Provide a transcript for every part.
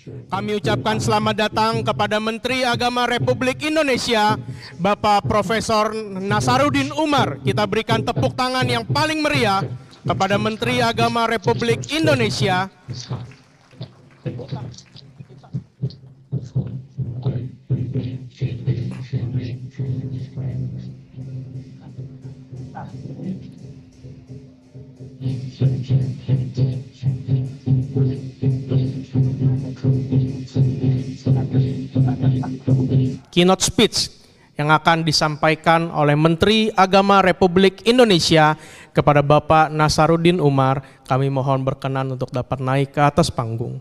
Kami ucapkan selamat datang kepada Menteri Agama Republik Indonesia, Bapak Profesor Nasaruddin Umar. Kita berikan tepuk tangan yang paling meriah kepada Menteri Agama Republik Indonesia. Keynote speech yang akan disampaikan oleh Menteri Agama Republik Indonesia kepada Bapak Nasaruddin Umar. Kami mohon berkenan untuk dapat naik ke atas panggung.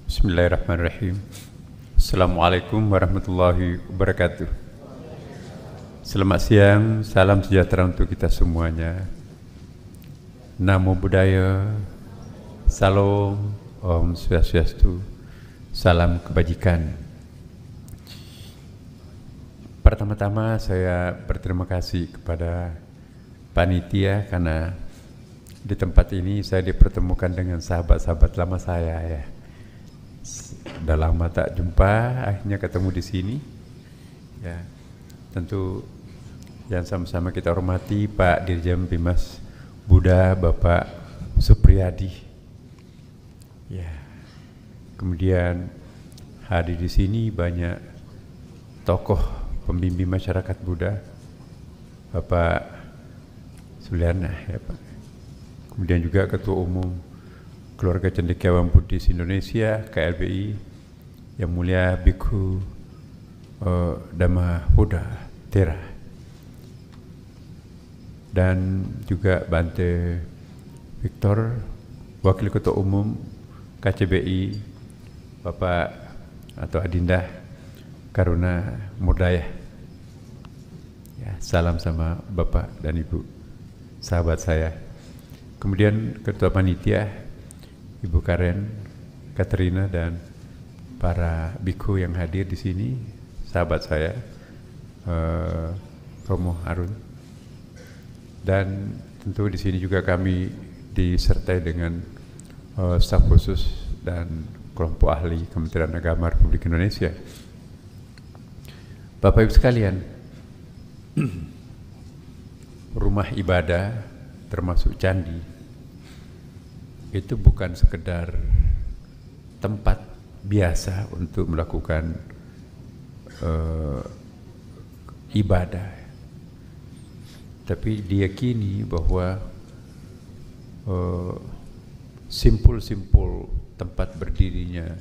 Bismillahirrahmanirrahim. Assalamualaikum warahmatullahi wabarakatuh. Selamat siang, salam sejahtera untuk kita semuanya. Namo Buddhaya, Salam, Om Swastiastu, salam kebajikan. Pertama-tama saya berterima kasih kepada panitia karena di tempat ini saya dipertemukan dengan sahabat-sahabat lama saya ya. Sudah lama tak jumpa, akhirnya ketemu di sini. Ya, tentu yang sama-sama kita hormati Pak Dirjen Bimas Buddha, Bapak Supriyadi. Ya, kemudian hadir di sini banyak tokoh pembimbing masyarakat Buddha, Bapak Suliana, ya Pak. Kemudian juga Ketua Umum Keluarga Cendekiawan Buddhis Indonesia KLBI, Yang Mulia Bhikkhu Dhamma Buddha Thera, dan juga Bante Victor, Wakil Ketua Umum KCBI, Bapak atau Adinda Karuna Murdaya. Ya, salam sama Bapak dan Ibu, sahabat saya. Kemudian Ketua Panitia Ibu Karen, Katrina, dan para bhikkhu yang hadir di sini, sahabat saya, Romo Arun. Dan tentu di sini juga kami disertai dengan staf khusus dan kelompok ahli Kementerian Agama Republik Indonesia. Bapak Ibu sekalian, rumah ibadah termasuk candi itu bukan sekedar tempat biasa untuk melakukan ibadah, tapi diyakini bahwa simpul-simpul tempat berdirinya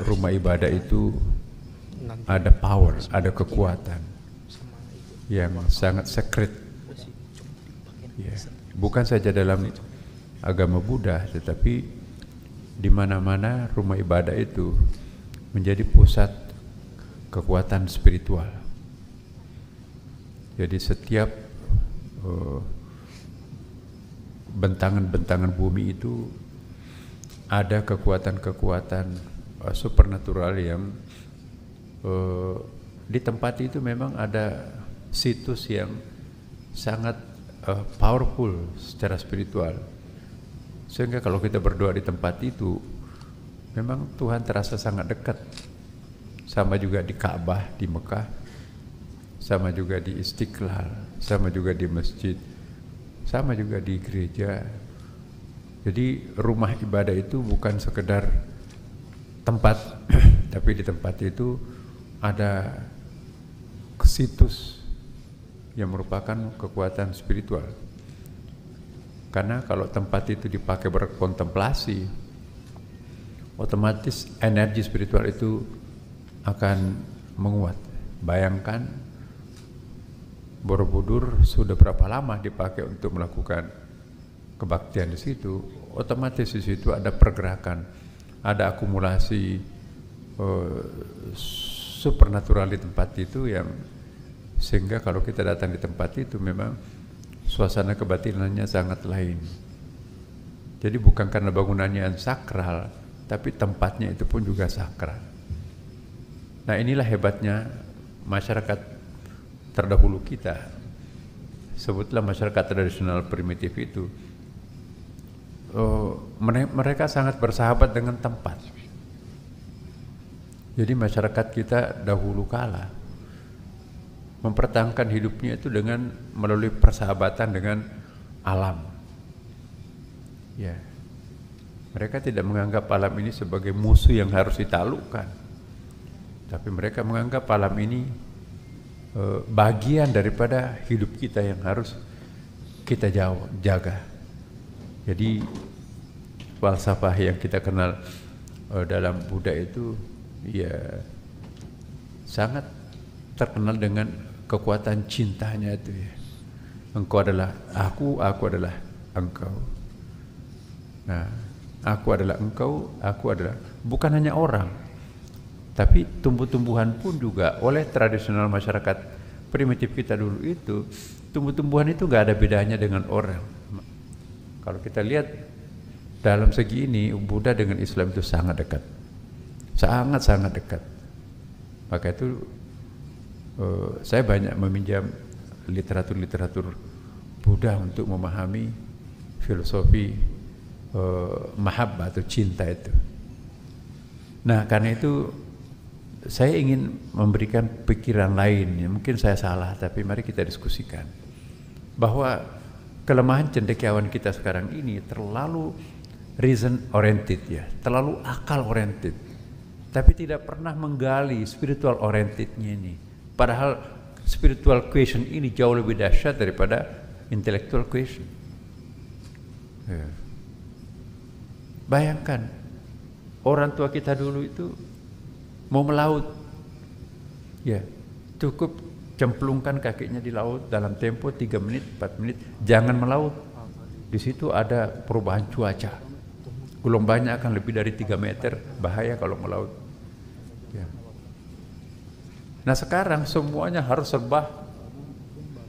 rumah ibadah itu ada power, ada kekuatan yang sangat secret. Ya. Bukan saja dalam agama Buddha, tetapi di mana-mana rumah ibadah itu menjadi pusat kekuatan spiritual. Jadi setiap bentangan-bentangan bumi itu ada kekuatan-kekuatan supernatural yang di tempat itu memang ada situs yang sangat powerful secara spiritual, sehingga kalau kita berdoa di tempat itu memang Tuhan terasa sangat dekat. Sama juga di Ka'bah di Mekah, sama juga di Istiqlal, sama juga di masjid, sama juga di gereja. Jadi rumah ibadah itu bukan sekedar tempat tapi di tempat itu ada situs yang merupakan kekuatan spiritual. Karena kalau tempat itu dipakai berkontemplasi, otomatis energi spiritual itu akan menguat. Bayangkan Borobudur sudah berapa lama dipakai untuk melakukan kebaktian di situ, otomatis di situ ada pergerakan, ada akumulasi supernatural di tempat itu yang sehingga kalau kita datang di tempat itu memang suasana kebatinannya sangat lain. Jadi bukan karena bangunannya yang sakral, tapi tempatnya itu pun juga sakral. Nah, inilah hebatnya masyarakat terdahulu kita. Sebutlah masyarakat tradisional primitif itu. Mereka sangat bersahabat dengan tempat. Jadi masyarakat kita dahulu kala mempertahankan hidupnya itu dengan melalui persahabatan dengan alam. Ya. Mereka tidak menganggap alam ini sebagai musuh yang harus ditaklukkan. Tapi mereka menganggap alam ini bagian daripada hidup kita yang harus kita jaga. Jadi falsafah yang kita kenal dalam Buddha itu ya sangat terkenal dengan kekuatan cintanya itu ya. Engkau adalah aku adalah engkau. Nah, aku adalah engkau, aku adalah bukan hanya orang, tapi tumbuh-tumbuhan pun juga. Oleh tradisional masyarakat primitif kita dulu itu, tumbuh-tumbuhan itu nggak ada bedanya dengan orang. Kalau kita lihat dalam segi ini, Buddha dengan Islam itu sangat dekat, sangat dekat. Maka itu saya banyak meminjam literatur Buddha untuk memahami filosofi mahabbah atau cinta itu. Nah, karena itu saya ingin memberikan pikiran lain. Mungkin saya salah, tapi mari kita diskusikan bahwa kelemahan cendekiawan kita sekarang ini terlalu reason oriented ya, terlalu akal oriented, tapi tidak pernah menggali spiritual orientednya ini. Padahal spiritual question ini jauh lebih dahsyat daripada intellectual question. Ya. Bayangkan orang tua kita dulu itu mau melaut, ya cukup cemplungkan kakinya di laut dalam tempo 3 menit, 4 menit, jangan melaut. Di situ ada perubahan cuaca, gelombangnya akan lebih dari 3 meter, bahaya kalau melaut. Ya. Nah, sekarang semuanya harus serba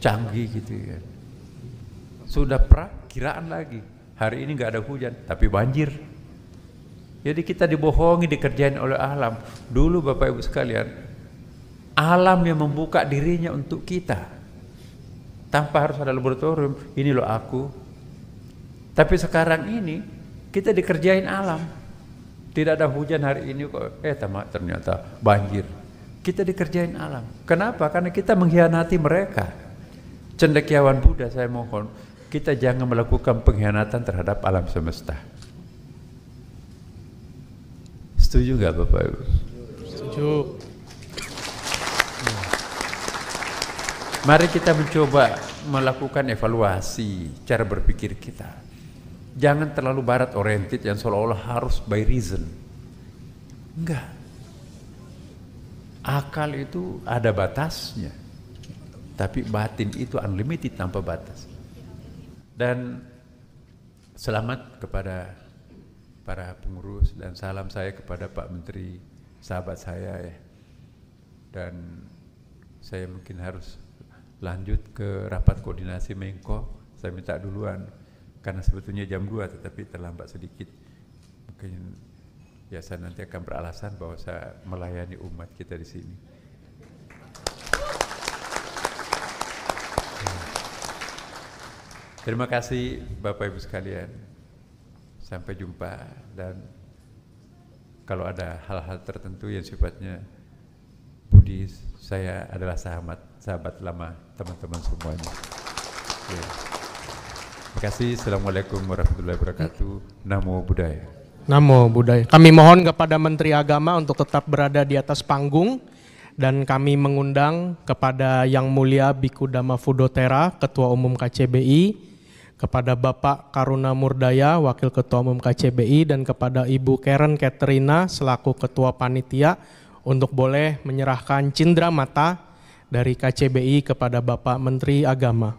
canggih gitu ya. Sudah perakiraan lagi. Hari ini nggak ada hujan, tapi banjir. Jadi kita dibohongi, dikerjain oleh alam. Dulu Bapak Ibu sekalian, alam yang membuka dirinya untuk kita. Tanpa harus ada laboratorium, ini loh aku. Tapi sekarang ini, kita dikerjain alam. Tidak ada hujan hari ini kok, ternyata banjir. Kita dikerjain alam. Kenapa? Karena kita mengkhianati mereka. Cendekiawan Buddha, saya mohon, kita jangan melakukan pengkhianatan terhadap alam semesta. Setuju nggak Bapak Ibu? Setuju. Mari kita mencoba melakukan evaluasi cara berpikir kita. Jangan terlalu barat oriented yang seolah-olah harus by reason. Enggak. Akal itu ada batasnya. Tapi batin itu unlimited tanpa batas. Dan selamat kepada para pengurus dan salam saya kepada Pak Menteri, sahabat saya ya. Dan saya mungkin harus lanjut ke rapat koordinasi Menko. Saya minta duluan karena sebetulnya jam 2 tetapi terlambat sedikit. Mungkin ya saya nanti akan beralasan bahwa saya melayani umat kita di sini. Terima kasih Bapak Ibu sekalian. Sampai jumpa, dan kalau ada hal-hal tertentu yang sifatnya Buddhis, saya adalah sahabat lama teman-teman semuanya. Ya. Terima kasih. Assalamualaikum warahmatullahi wabarakatuh. Namo Buddhaya. Namo Buddhaya. Kami mohon kepada Menteri Agama untuk tetap berada di atas panggung, dan kami mengundang kepada Yang Mulia Bhikkhu Dhamma Fudotera, Ketua Umum KCBI, kepada Bapak Karuna Murdaya, Wakil Ketua Umum KCBI, dan kepada Ibu Karen Katerina selaku Ketua Panitia untuk boleh menyerahkan cindera mata dari KCBI kepada Bapak Menteri Agama.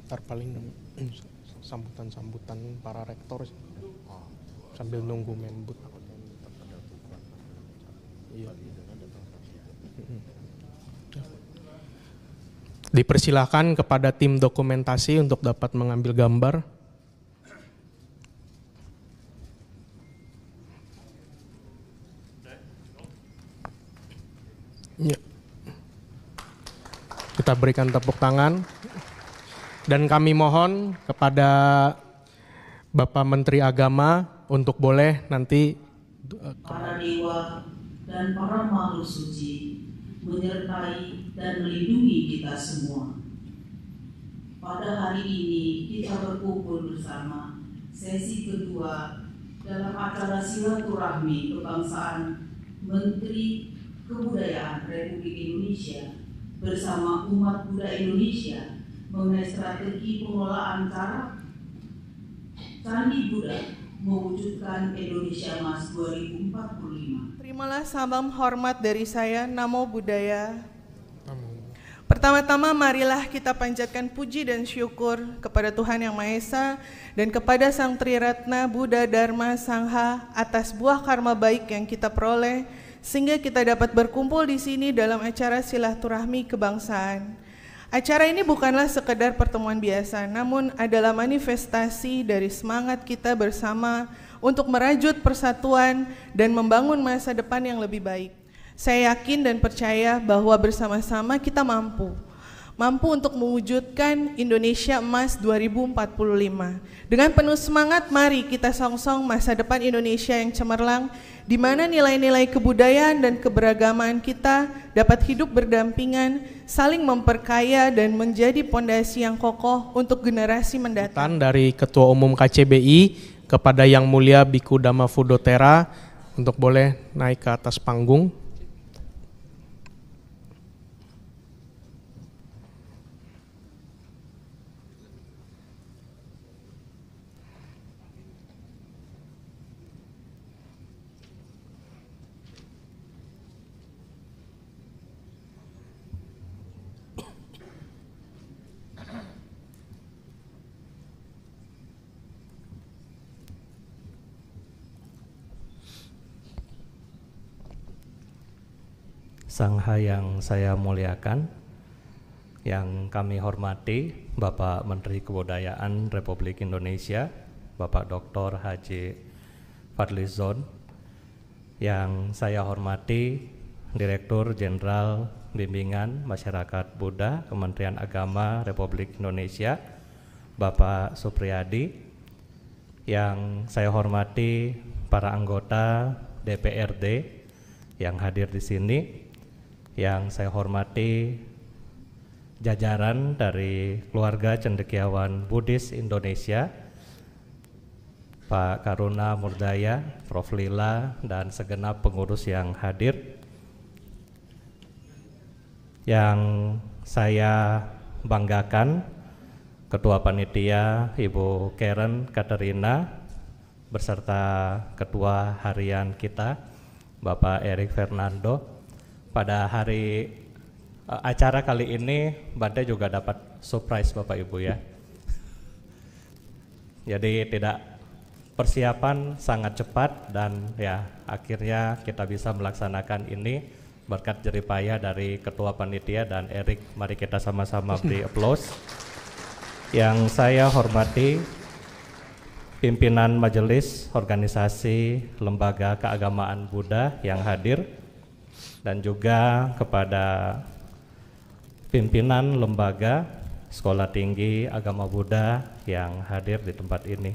Ntar paling sambutan-sambutan para rektor sambil nunggu Menbud. Iya. Dipersilahkan kepada tim dokumentasi untuk dapat mengambil gambar. Ya. Kita berikan tepuk tangan. Dan kami mohon kepada Bapak Menteri Agama untuk boleh nanti para dewa dan para makhluk suci menyertai dan melindungi kita semua. Pada hari ini kita berkumpul bersama sesi kedua dalam acara silaturahmi kebangsaan Menteri Kebudayaan Republik Indonesia bersama umat Buddha Indonesia mengenai strategi pengelolaan Candi Buddha mewujudkan Indonesia Emas 2045. Terimalah salam hormat dari saya, Namo Buddhaya. Pertama-tama marilah kita panjatkan puji dan syukur kepada Tuhan Yang Maha Esa dan kepada Sang Triratna Buddha Dharma Sangha atas buah karma baik yang kita peroleh sehingga kita dapat berkumpul di sini dalam acara silaturahmi kebangsaan. Acara ini bukanlah sekedar pertemuan biasa, namun adalah manifestasi dari semangat kita bersama untuk merajut persatuan dan membangun masa depan yang lebih baik. Saya yakin dan percaya bahwa bersama-sama kita mampu untuk mewujudkan Indonesia Emas 2045. Dengan penuh semangat, mari kita songsong masa depan Indonesia yang cemerlang, di mana nilai-nilai kebudayaan dan keberagaman kita dapat hidup berdampingan, saling memperkaya dan menjadi pondasi yang kokoh untuk generasi mendatang. Dari Ketua Umum KCBI kepada Yang Mulia Biku Dhamma Fudotera untuk boleh naik ke atas panggung. Sangha yang saya muliakan, yang kami hormati Bapak Menteri Kebudayaan Republik Indonesia, Bapak Dr. Haji Fadlizon, yang saya hormati Direktur Jenderal Bimbingan Masyarakat Buddha Kementerian Agama Republik Indonesia, Bapak Supriyadi, yang saya hormati para anggota DPRD yang hadir di sini, yang saya hormati jajaran dari keluarga cendekiawan Buddhis Indonesia, Pak Karuna Murdaya, Prof. Lila, dan segenap pengurus yang hadir. Yang saya banggakan, Ketua Panitia Ibu Karen Katerina beserta Ketua Harian kita Bapak Erik Fernando. Pada hari acara kali ini Bante juga dapat surprise Bapak Ibu ya. Jadi tidak, persiapan sangat cepat dan ya akhirnya kita bisa melaksanakan ini berkat jeripaya dari Ketua Panitia dan Erik. Mari kita sama-sama beri aplaus. Yang saya hormati pimpinan Majelis Organisasi Lembaga Keagamaan Buddha yang hadir, dan juga kepada pimpinan lembaga Sekolah Tinggi Agama Buddha yang hadir di tempat ini.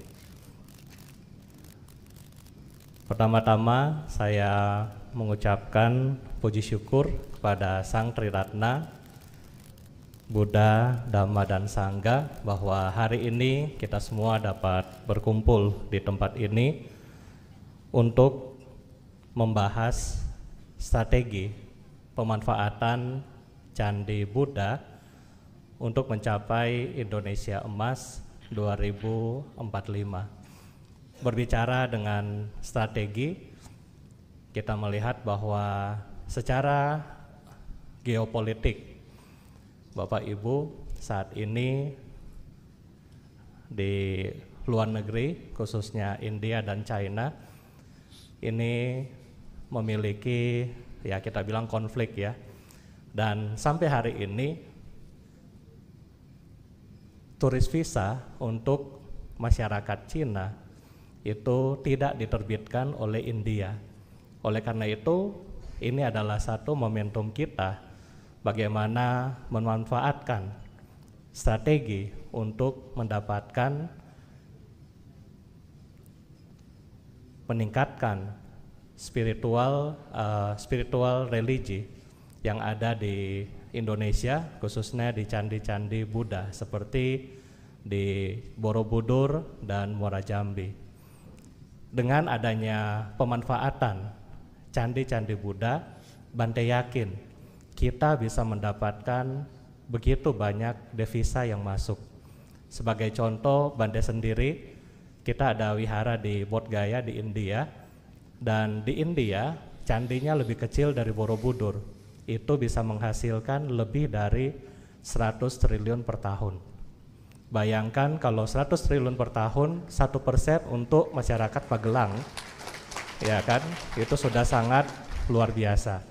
Pertama-tama saya mengucapkan puji syukur kepada Sang Triratna Buddha, Dhamma, dan Sangha bahwa hari ini kita semua dapat berkumpul di tempat ini untuk membahas strategi pemanfaatan Candi Buddha untuk mencapai Indonesia Emas 2045. Berbicara dengan strategi, kita melihat bahwa secara geopolitik, Bapak Ibu, saat ini di luar negeri, khususnya India dan China, ini memiliki ya kita bilang konflik ya. Dan sampai hari ini turis visa untuk masyarakat Cina itu tidak diterbitkan oleh India. Oleh karena itu, ini adalah satu momentum kita bagaimana memanfaatkan strategi untuk mendapatkan meningkatkan spiritual religi yang ada di Indonesia, khususnya di candi-candi Buddha seperti di Borobudur dan Muara Jambi. Dengan adanya pemanfaatan candi-candi Buddha, Bante yakin kita bisa mendapatkan begitu banyak devisa yang masuk. Sebagai contoh, Bante sendiri, kita ada wihara di Bodh Gaya di India, dan di India candinya lebih kecil dari Borobudur. Itu bisa menghasilkan lebih dari 100 triliun per tahun. Bayangkan kalau 100 triliun per tahun, 1% untuk masyarakat Magelang, ya kan, itu sudah sangat luar biasa.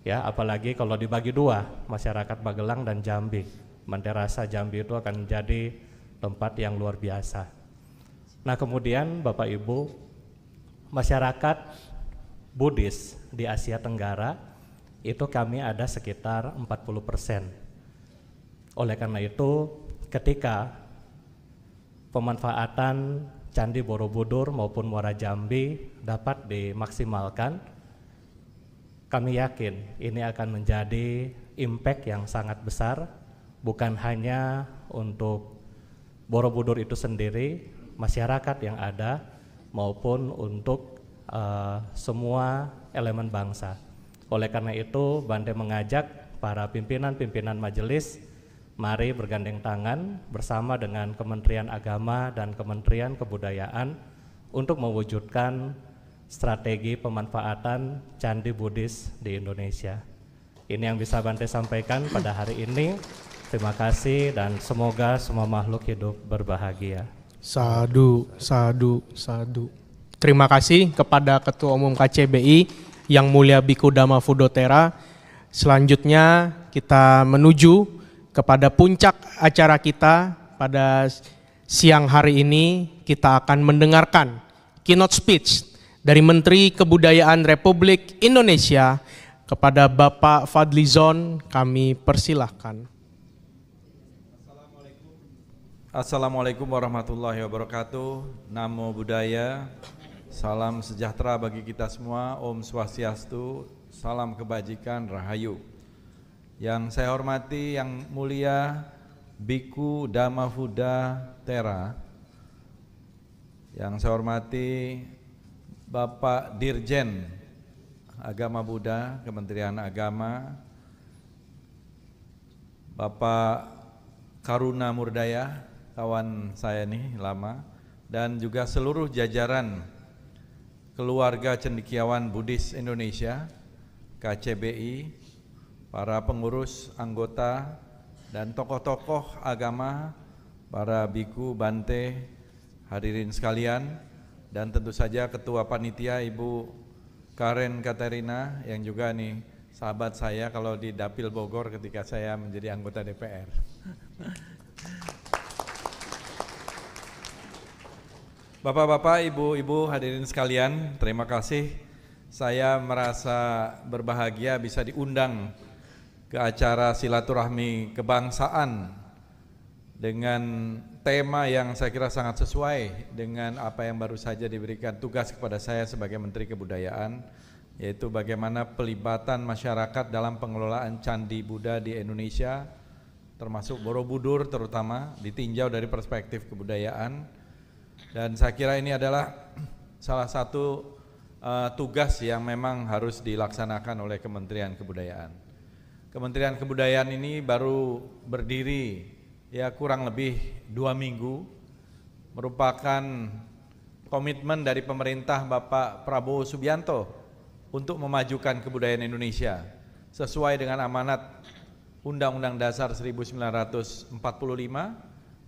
Ya, apalagi kalau dibagi dua, masyarakat Magelang dan Jambi. Bante rasa Jambi itu akan menjadi tempat yang luar biasa. Nah, kemudian Bapak Ibu, masyarakat Buddhis di Asia Tenggara itu kami ada sekitar 40%. Oleh karena itu, ketika pemanfaatan Candi Borobudur maupun Muara Jambi dapat dimaksimalkan, kami yakin ini akan menjadi impact yang sangat besar, bukan hanya untuk Borobudur itu sendiri, masyarakat yang ada, maupun untuk semua elemen bangsa. Oleh karena itu, Bante mengajak para pimpinan-pimpinan majelis, mari bergandeng tangan bersama dengan Kementerian Agama dan Kementerian Kebudayaan untuk mewujudkan strategi pemanfaatan candi Buddhis di Indonesia. Ini yang bisa Bante sampaikan pada hari ini. Terima kasih dan semoga semua makhluk hidup berbahagia. Sadu, sadu, sadu. Terima kasih kepada Ketua Umum KCBI Yang Mulia Biku Dhamma Fudotera. Selanjutnya kita menuju kepada puncak acara kita pada siang hari ini. Kita akan mendengarkan keynote speech dari Menteri Kebudayaan Republik Indonesia. Kepada Bapak Fadlizon kami persilahkan. Assalamualaikum warahmatullahi wabarakatuh. Namo Buddhaya. Salam sejahtera bagi kita semua. Om Swastiastu. Salam kebajikan, Rahayu. Yang saya hormati Yang Mulia Biku Dhamma Fudotera. Yang saya hormati Bapak Dirjen Agama Buddha, Kementerian Agama, Bapak Karuna Murdaya, kawan saya nih lama, dan juga seluruh jajaran keluarga cendekiawan Buddhis Indonesia, KCBI, para pengurus, anggota, dan tokoh-tokoh agama, para biku, bante, hadirin sekalian, dan tentu saja Ketua Panitia Ibu Karen Katerina yang juga nih sahabat saya kalau di Dapil Bogor ketika saya menjadi anggota DPR. Bapak-bapak, ibu-ibu, hadirin sekalian, terima kasih. Saya merasa berbahagia bisa diundang ke acara silaturahmi kebangsaan dengan tema yang saya kira sangat sesuai dengan apa yang baru saja diberikan tugas kepada saya sebagai Menteri Kebudayaan, yaitu bagaimana pelibatan masyarakat dalam pengelolaan candi Buddha di Indonesia, termasuk Borobudur terutama, ditinjau dari perspektif kebudayaan. Dan saya kira ini adalah salah satu tugas yang memang harus dilaksanakan oleh Kementerian Kebudayaan. Kementerian Kebudayaan ini baru berdiri ya kurang lebih 2 minggu, merupakan komitmen dari pemerintah Bapak Prabowo Subianto untuk memajukan kebudayaan Indonesia sesuai dengan amanat Undang-Undang Dasar 1945,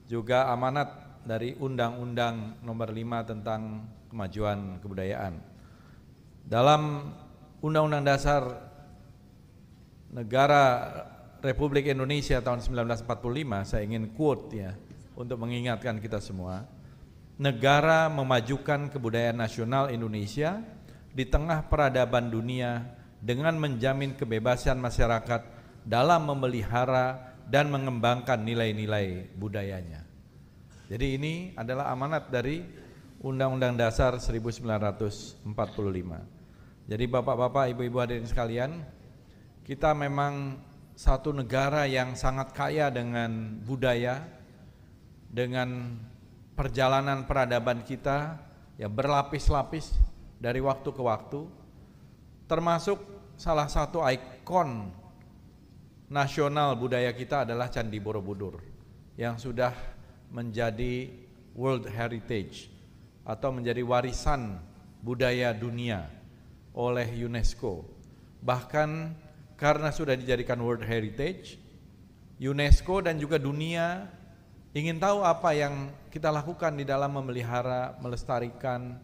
juga amanat dari Undang-Undang Nomor 5 tentang Kemajuan Kebudayaan. Dalam Undang-Undang Dasar Negara Republik Indonesia tahun 1945, saya ingin quote ya, untuk mengingatkan kita semua. Negara memajukan kebudayaan nasional Indonesia di tengah peradaban dunia dengan menjamin kebebasan masyarakat dalam memelihara dan mengembangkan nilai-nilai budayanya. Jadi ini adalah amanat dari Undang-Undang Dasar 1945. Jadi bapak-bapak, ibu-ibu hadirin sekalian, kita memang satu negara yang sangat kaya dengan budaya, dengan perjalanan peradaban kita yang berlapis-lapis dari waktu ke waktu, termasuk salah satu ikon nasional budaya kita adalah Candi Borobudur yang sudah menjadi World Heritage atau menjadi warisan budaya dunia oleh UNESCO. Bahkan karena sudah dijadikan World Heritage, UNESCO dan juga dunia ingin tahu apa yang kita lakukan di dalam memelihara, melestarikan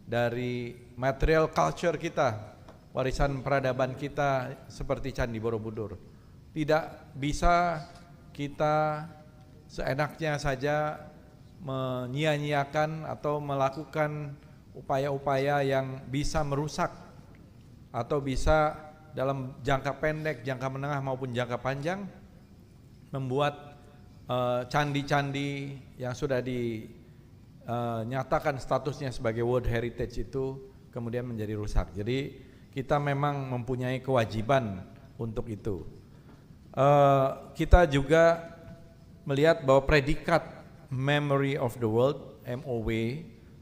dari material culture kita, warisan peradaban kita seperti Candi Borobudur. Tidak bisa kita seenaknya saja menyia-nyiakan atau melakukan upaya-upaya yang bisa merusak atau bisa dalam jangka pendek, jangka menengah maupun jangka panjang membuat candi-candi yang sudah dinyatakan statusnya sebagai World Heritage itu kemudian menjadi rusak. Jadi kita memang mempunyai kewajiban untuk itu. Kita juga melihat bahwa predikat Memory of the World (MOW)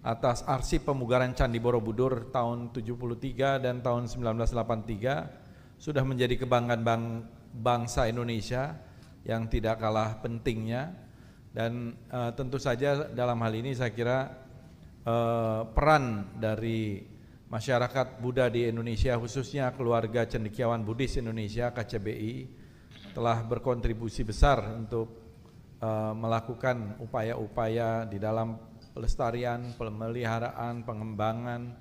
atas arsip pemugaran Candi Borobudur tahun 73 dan tahun 1983 sudah menjadi kebanggaan bangsa Indonesia yang tidak kalah pentingnya. Dan tentu saja dalam hal ini saya kira peran dari masyarakat Buddha di Indonesia, khususnya keluarga cendekiawan Buddhis Indonesia KCBI, telah berkontribusi besar untuk melakukan upaya-upaya di dalam pelestarian, pemeliharaan, pengembangan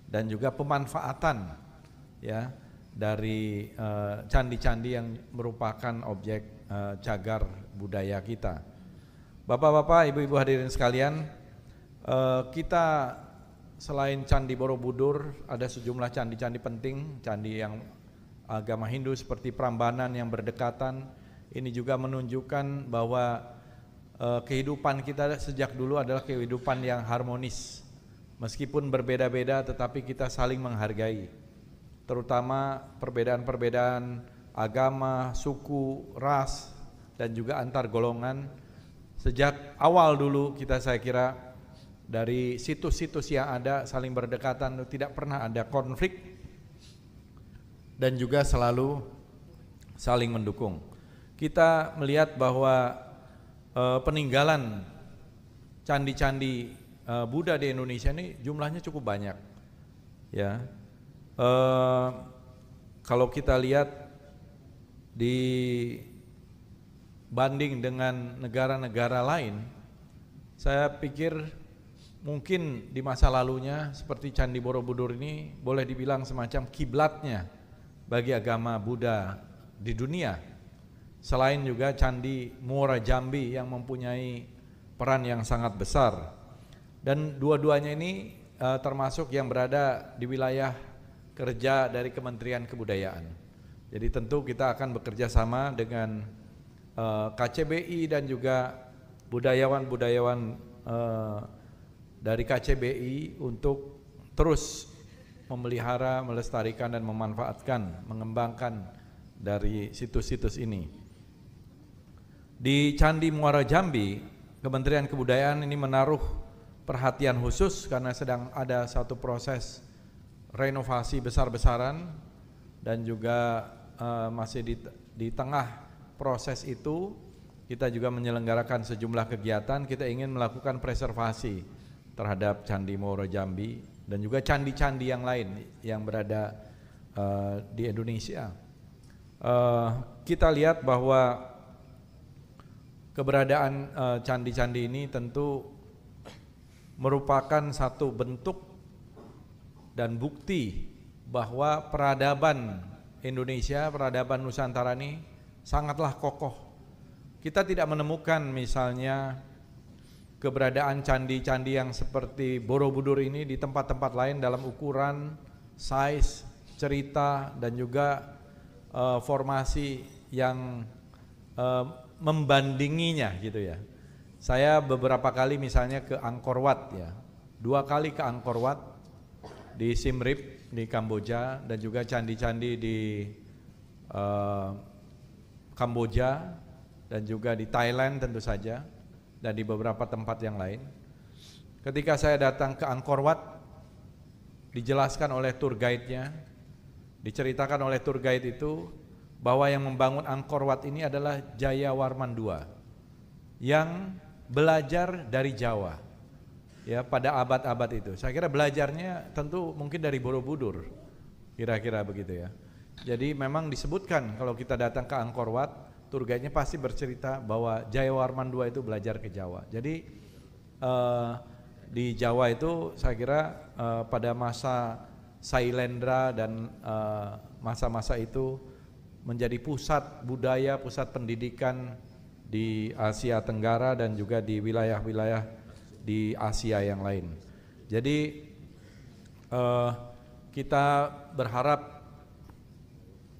dan juga pemanfaatan ya dari candi-candi yang merupakan objek cagar budaya kita. Bapak-bapak, ibu-ibu hadirin sekalian, kita selain Candi Borobudur ada sejumlah candi-candi penting, candi yang agama Hindu seperti Prambanan yang berdekatan. Ini juga menunjukkan bahwa kehidupan kita sejak dulu adalah kehidupan yang harmonis. Meskipun berbeda-beda tetapi kita saling menghargai. Terutama perbedaan-perbedaan agama, suku, ras dan juga antar golongan. Sejak awal dulu kita saya kira dari situs-situs yang ada saling berdekatan, tidak pernah ada konflik dan juga selalu saling mendukung. Kita melihat bahwa peninggalan candi-candi Buddha di Indonesia ini jumlahnya cukup banyak. Ya, kalau kita lihat dibanding dengan negara-negara lain, saya pikir mungkin di masa lalunya seperti Candi Borobudur ini boleh dibilang semacam kiblatnya bagi agama Buddha di dunia. Selain juga Candi Muara Jambi yang mempunyai peran yang sangat besar. Dan dua-duanya ini termasuk yang berada di wilayah kerja dari Kementerian Kebudayaan. Jadi tentu kita akan bekerja sama dengan KCBI dan juga budayawan-budayawan dari KCBI untuk terus memelihara, melestarikan dan memanfaatkan, mengembangkan dari situs-situs ini. Di Candi Muara Jambi, Kementerian Kebudayaan ini menaruh perhatian khusus karena sedang ada satu proses renovasi besar-besaran dan juga masih di tengah proses itu kita juga menyelenggarakan sejumlah kegiatan. Kita ingin melakukan preservasi terhadap Candi Muara Jambi dan juga candi-candi yang lain yang berada di Indonesia. Kita lihat bahwa keberadaan candi-candi ini tentu merupakan satu bentuk dan bukti bahwa peradaban Indonesia, peradaban Nusantara ini sangatlah kokoh. Kita tidak menemukan misalnya keberadaan candi-candi yang seperti Borobudur ini di tempat-tempat lain dalam ukuran, size, cerita, dan juga formasi yang membandinginya gitu ya. Saya beberapa kali misalnya ke Angkor Wat ya, 2 kali ke Angkor Wat di Siem Reap di Kamboja, dan juga candi-candi di Kamboja dan juga di Thailand tentu saja, dan di beberapa tempat yang lain. Ketika saya datang ke Angkor Wat, dijelaskan oleh tour guide-nya, diceritakan oleh tour guide itu bahwa yang membangun Angkor Wat ini adalah Jayawarman II yang belajar dari Jawa ya pada abad-abad itu. Saya kira belajarnya tentu mungkin dari Borobudur, kira-kira begitu ya. Jadi memang disebutkan kalau kita datang ke Angkor Wat, tour guide-nya pasti bercerita bahwa Jayawarman II itu belajar ke Jawa. Jadi di Jawa itu saya kira pada masa Sailendra dan masa-masa itu menjadi pusat budaya, pusat pendidikan di Asia Tenggara dan juga di wilayah-wilayah di Asia yang lain. Jadi kita berharap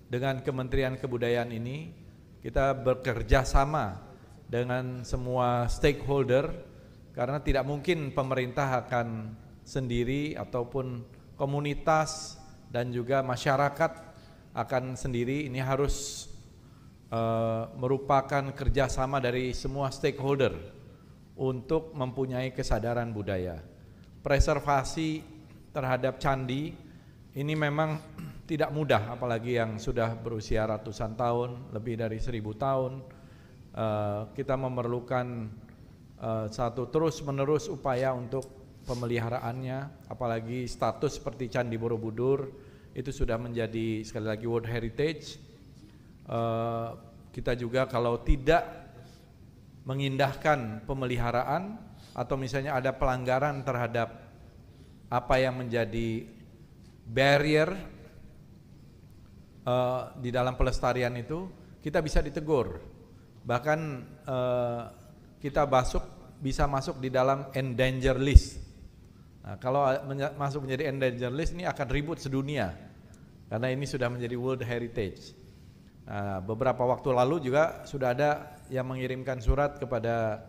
dengan Kementerian Kebudayaan ini kita bekerja sama dengan semua stakeholder, karena tidak mungkin pemerintah akan sendiri ataupun komunitas dan juga masyarakat akan sendiri. Ini harus merupakan kerjasama dari semua stakeholder untuk mempunyai kesadaran budaya. Preservasi terhadap candi ini memang tidak mudah, apalagi yang sudah berusia ratusan tahun, lebih dari 1000 tahun. Kita memerlukan satu terus-menerus upaya untuk pemeliharaannya, apalagi status seperti Candi Borobudur itu sudah menjadi sekali lagi World Heritage. Kita juga kalau tidak mengindahkan pemeliharaan atau misalnya ada pelanggaran terhadap apa yang menjadi barrier di dalam pelestarian itu, kita bisa ditegur. Bahkan kita bisa masuk di dalam endanger list. Nah, kalau masuk menjadi endanger list ini akan ribut sedunia, karena ini sudah menjadi World Heritage. Nah, beberapa waktu lalu juga sudah ada yang mengirimkan surat kepada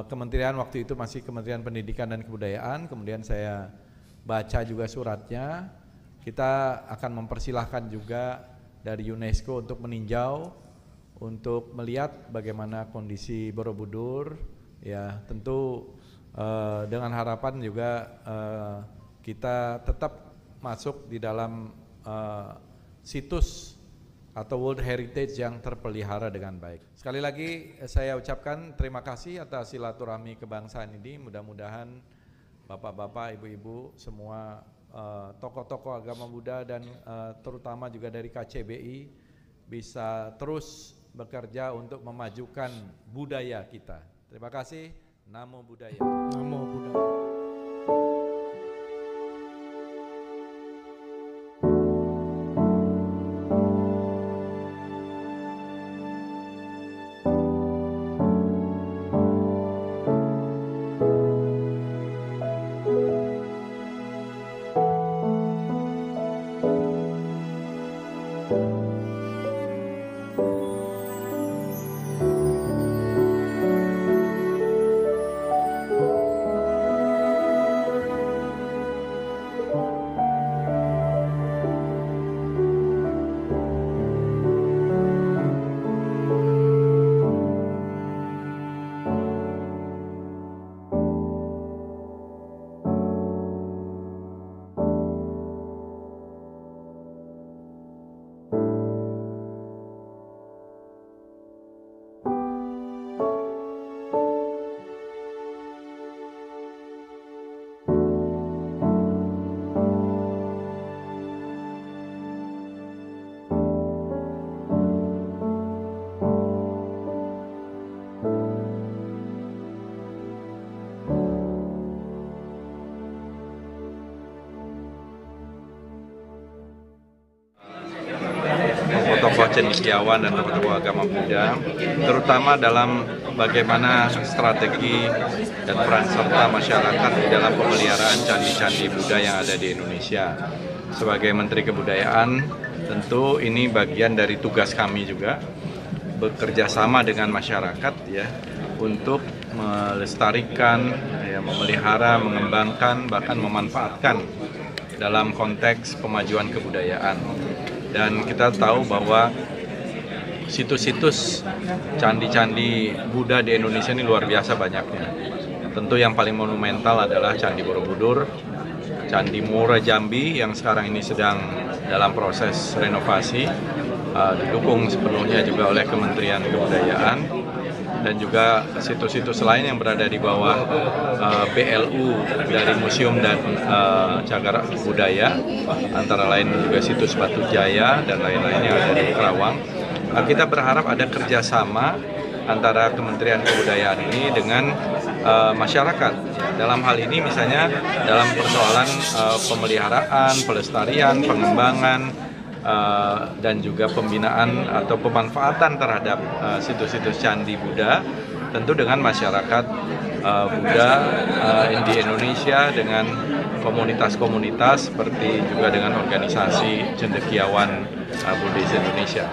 kementerian, waktu itu masih Kementerian Pendidikan dan Kebudayaan, kemudian saya baca juga suratnya. Kita akan mempersilahkan juga dari UNESCO untuk meninjau, untuk melihat bagaimana kondisi Borobudur, ya tentu dengan harapan juga kita tetap masuk di dalam situs atau World Heritage yang terpelihara dengan baik. Sekali lagi saya ucapkan terima kasih atas silaturahmi kebangsaan ini. Mudah-mudahan bapak-bapak, ibu-ibu, semua tokoh-tokoh agama Buddha dan terutama juga dari KCBI bisa terus bekerja untuk memajukan budaya kita. Terima kasih. Namo Buddhaya. Namo Buddhaya. Tokoh cendekiawan dan tokoh-tokoh agama Buddha, terutama dalam bagaimana strategi dan peran serta masyarakat di dalam pemeliharaan candi-candi Buddha yang ada di Indonesia. Sebagai Menteri Kebudayaan, tentu ini bagian dari tugas kami juga, bekerja sama dengan masyarakat ya untuk melestarikan, ya, memelihara, mengembangkan, bahkan memanfaatkan dalam konteks pemajuan kebudayaan. Dan kita tahu bahwa situs-situs candi-candi Buddha di Indonesia ini luar biasa banyaknya. Tentu yang paling monumental adalah Candi Borobudur, Candi Muara Jambi yang sekarang ini sedang dalam proses renovasi, didukung sepenuhnya juga oleh Kementerian Kebudayaan, dan juga situs-situs lain yang berada di bawah BLU dari Museum dan Cagar Budaya, antara lain juga situs Batu Jaya dan lain-lain yang ada di Kerawang. Kita berharap ada kerjasama antara Kementerian Kebudayaan ini dengan masyarakat. Dalam hal ini misalnya dalam persoalan pemeliharaan, pelestarian, pengembangan, dan juga pembinaan atau pemanfaatan terhadap situs-situs candi Buddha, tentu dengan masyarakat Buddha di Indonesia, dengan komunitas-komunitas seperti juga dengan organisasi cendekiawan Buddhis Indonesia.